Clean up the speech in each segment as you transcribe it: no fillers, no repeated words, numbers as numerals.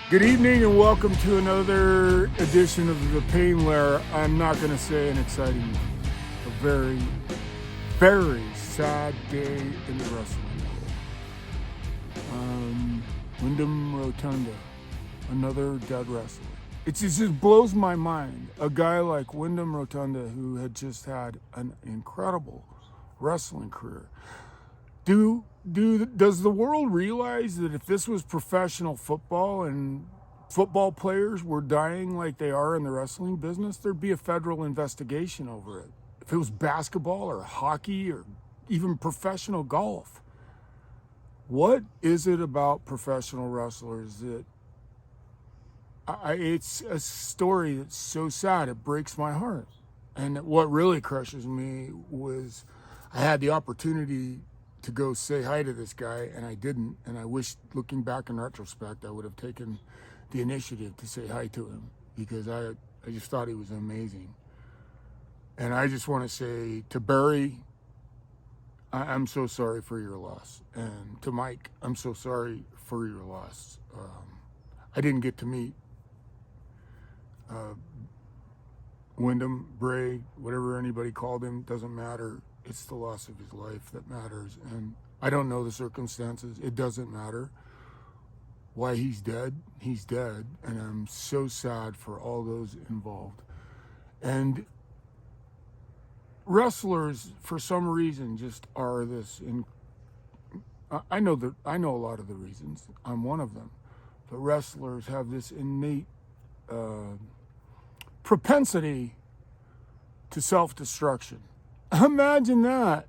Good evening and welcome to another edition of the Pain Lair. I'm not going to say an exciting one. A very, very sad day in the wrestling world. Windham Rotunda, another dead wrestler. It just blows my mind. A guy like Windham Rotunda, who had just had an incredible wrestling career. Does the world realize that if this was professional football and football players were dying like they are in the wrestling business, there'd be a federal investigation over it? If it was basketball or hockey or even professional golf. What is it about professional wrestlers that it's a story that's so sad it breaks my heart? And what really crushes me was I had the opportunity to go say hi to this guy, and I didn't. And I wish, looking back in retrospect, I would have taken the initiative to say hi to him, because I just thought he was amazing. And I just want to say to Barry, I'm so sorry for your loss. And to Mike, I'm so sorry for your loss. I didn't get to meet Windham, Bray, whatever anybody called him, doesn't matter. It's the loss of his life that matters. And I don't know the circumstances. It doesn't matter. Why he's dead, and I'm so sad for all those involved. And wrestlers, for some reason, just are this. I know a lot of the reasons. I'm one of them. But wrestlers have this innate propensity to self-destruction. Imagine that.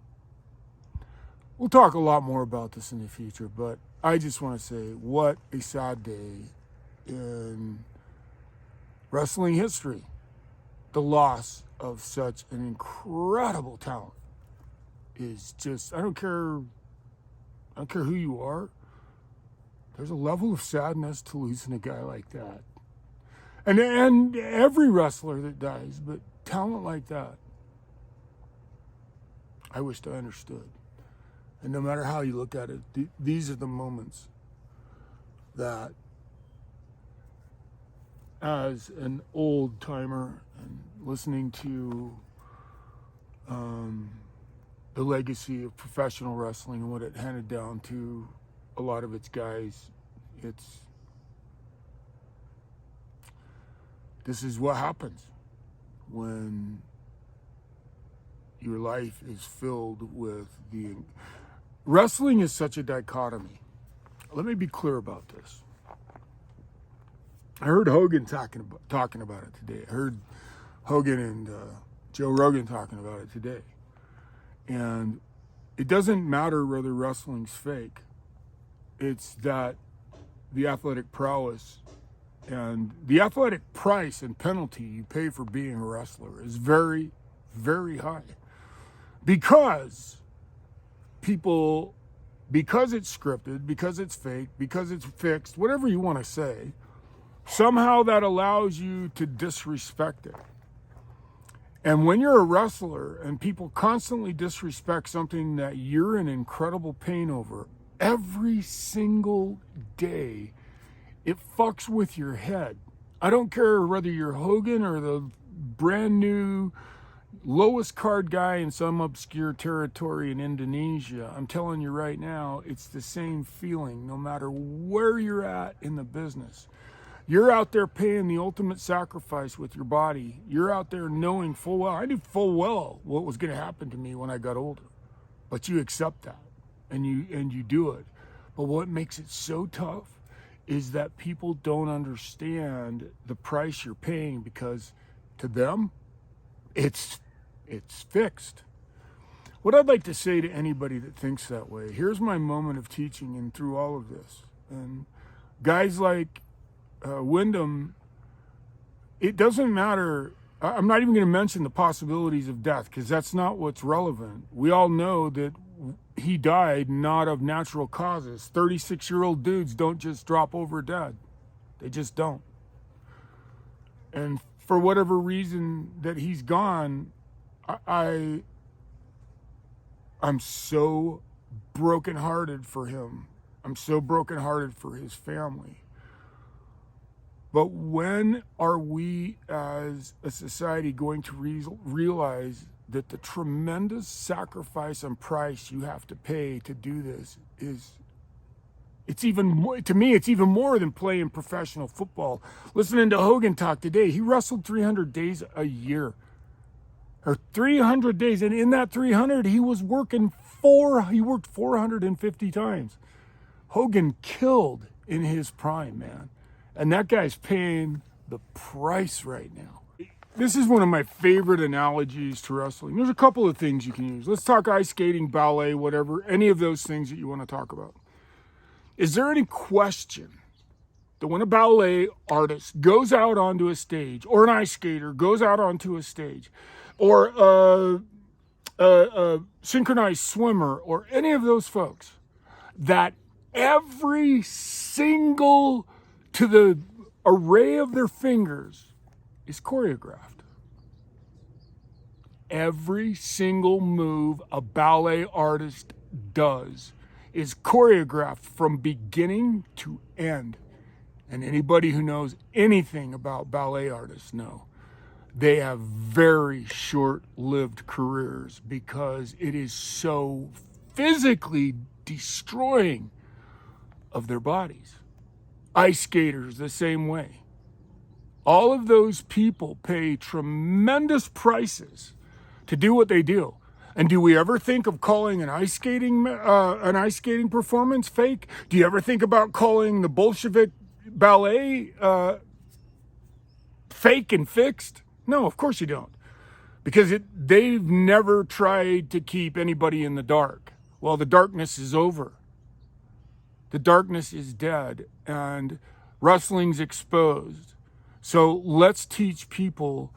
We'll talk a lot more about this in the future, but I just want to say what a sad day in wrestling history. The loss of such an incredible talent is just, I don't care who you are. There's a level of sadness to losing a guy like that. And every wrestler that dies, but talent like that, I wished I understood. And no matter how you look at it, these are the moments that, as an old timer and listening to the legacy of professional wrestling and what it handed down to a lot of its guys, this is what happens when your life is filled with the... Wrestling is such a dichotomy. Let me be clear about this. I heard Hogan talking about it today. I heard Hogan and Joe Rogan talking about it today. And it doesn't matter whether wrestling's fake. It's that the athletic prowess and the athletic price and penalty you pay for being a wrestler is very, very high. Because it's scripted, because it's fake, because it's fixed, whatever you want to say, somehow that allows you to disrespect it. And when you're a wrestler and people constantly disrespect something that you're in incredible pain over every single day, it fucks with your head. I don't care whether you're Hogan or the brand new lowest card guy in some obscure territory in Indonesia. I'm telling you right now, it's the same feeling no matter where you're at in the business. You're out there paying the ultimate sacrifice with your body. You're out there knowing full well, I knew full well what was going to happen to me when I got older. But you accept that and you do it. But what makes it so tough is that people don't understand the price you're paying, because to them, it's fixed. What I'd like to say to anybody that thinks that way, here's my moment of teaching and through all of this. And guys like Windham, it doesn't matter. I'm not even going to mention the possibilities of death, because that's not what's relevant. We all know that he died not of natural causes. 36-year-old dudes don't just drop over dead. They just don't. And for whatever reason that he's gone, I'm so brokenhearted for him. I'm so brokenhearted for his family. But when are we as a society going to realize that the tremendous sacrifice and price you have to pay to do this is, it's even more, to me, it's even more than playing professional football. Listening to Hogan talk today, he wrestled 300 days a year, or 300 days. And in that 300, he worked 450 times. Hogan killed in his prime, man. And that guy's paying the price right now. This is one of my favorite analogies to wrestling. There's a couple of things you can use. Let's talk ice skating, ballet, whatever, any of those things that you want to talk about. Is there any question that when a ballet artist goes out onto a stage, or an ice skater goes out onto a stage, or a synchronized swimmer, or any of those folks, that every single, to the array of their fingers, is choreographed? Every single move a ballet artist does is choreographed from beginning to end. And anybody who knows anything about ballet artists know they have very short-lived careers because it is so physically destroying of their bodies. Ice skaters, the same way. All of those people pay tremendous prices to do what they do. And do we ever think of calling an ice skating performance fake? Do you ever think about calling the Bolshevik ballet fake and fixed? No, of course you don't. Because they've never tried to keep anybody in the dark. Well, the darkness is over. The darkness is dead, and wrestling's exposed. So let's teach people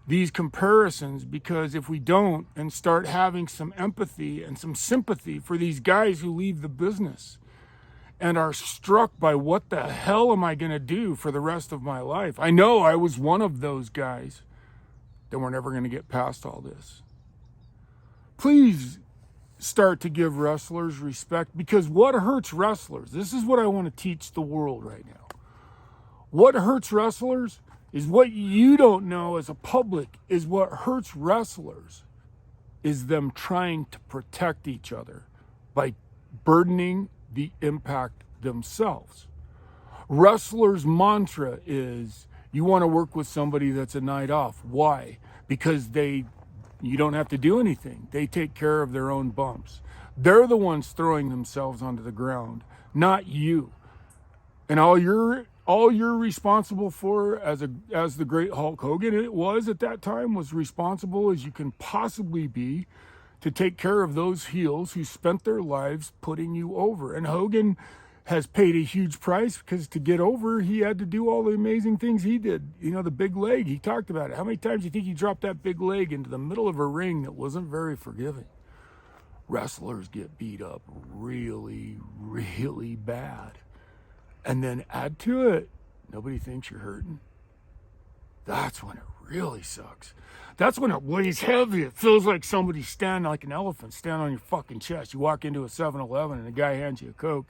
these comparisons, because if we don't and start having some empathy and some sympathy for these guys who leave the business and are struck by what the hell am I going to do for the rest of my life? I know I was one of those guys. Then we're never going to get past all this. Please start to give wrestlers respect, because what hurts wrestlers, this is what I want to teach the world right now. What hurts wrestlers is what you don't know as a public, is what hurts wrestlers is them trying to protect each other by burdening the impact themselves. Wrestlers' mantra is, you want to work with somebody that's a night off. Why? Because you don't have to do anything. They take care of their own bumps. They're the ones throwing themselves onto the ground, not you. And all you're responsible for, as the great Hulk Hogan it was at that time, was responsible as you can possibly be to take care of those heels who spent their lives putting you over. And Hogan has paid a huge price, because to get over, he had to do all the amazing things he did. You know, the big leg, he talked about it. How many times do you think he dropped that big leg into the middle of a ring that wasn't very forgiving? Wrestlers get beat up really, really bad. And then add to it, nobody thinks you're hurting. That's when it really sucks. That's when it weighs heavy. It feels like somebody's standing like an elephant, standing on your fucking chest. You walk into a 7-Eleven and the guy hands you a Coke.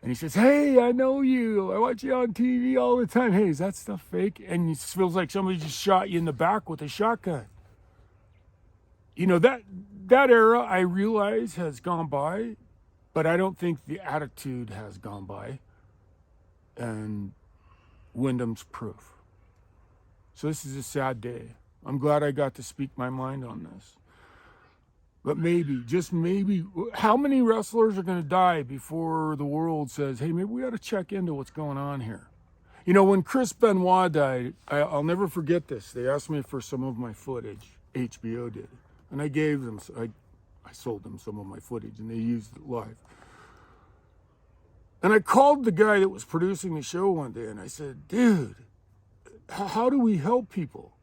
And he says, hey, I know you. I watch you on TV all the time. Hey, is that stuff fake? And it feels like somebody just shot you in the back with a shotgun. You know, that era, I realize, has gone by, but I don't think the attitude has gone by. And Windham's proof. So this is a sad day. I'm glad I got to speak my mind on this. But maybe, just maybe, how many wrestlers are going to die before the world says, hey, maybe we ought to check into what's going on here? You know, when Chris Benoit died, I'll never forget this. They asked me for some of my footage. HBO did. And I gave them, I sold them some of my footage, and they used it live. And I called the guy that was producing the show one day, and I said, dude, how do we help people?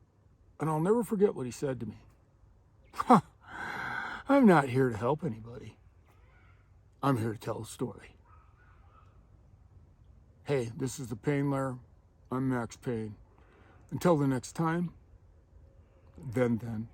And I'll never forget what he said to me. I'm not here to help anybody. I'm here to tell a story. Hey, this is the Pain Lair. I'm Max Payne. Until the next time, then.